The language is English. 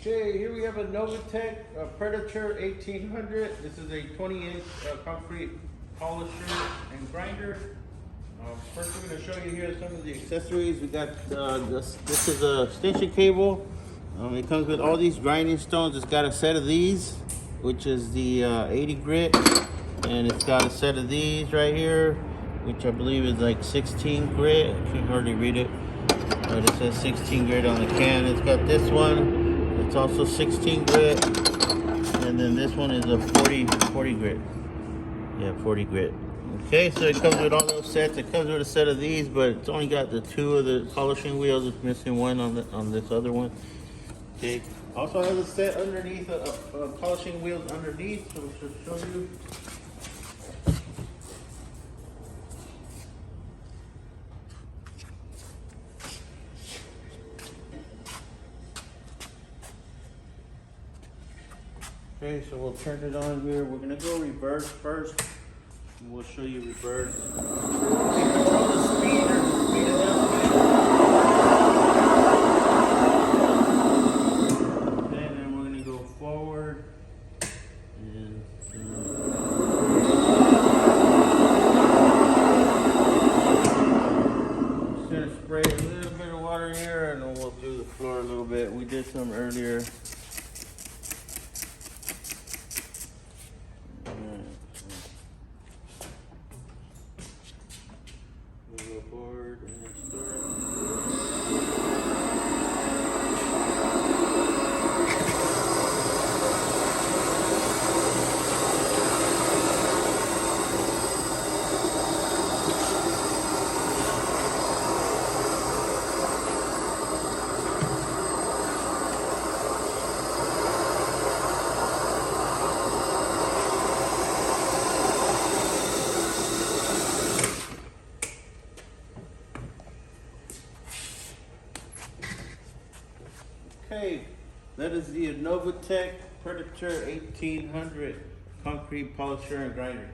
Okay, here we have a Innovatech Predator 1800. This is a 20-inch concrete polisher and grinder. First, we're going to show you here some of the accessories. We got this is a extension cable. It comes with all these grinding stones. It's got a set of these, which is the 80 grit, and it's got a set of these right here, which I believe is like 16 grit. I can hardly read it, but it says 16 grit on the can. It's got this one. It's also 16 grit, and then this one is a 40 grit. Yeah, 40 grit. Okay, so it comes with all those sets. It comes with a set of these, but it's only got the 2 of the polishing wheels. It's missing one on this other one. Okay, also has a set underneath, polishing wheels underneath, so we should show you. Okay, so we'll turn it on here. We're gonna go reverse first, and we'll show you reverse. Control the speed or the speed adjustment. Okay, and then we're gonna go forward. And just gonna spray a little bit of water here, and then we'll do the floor a little bit. We did some earlier. Go forward and then start. Okay, that is the Innovatech Predator 1800 concrete polisher and grinder.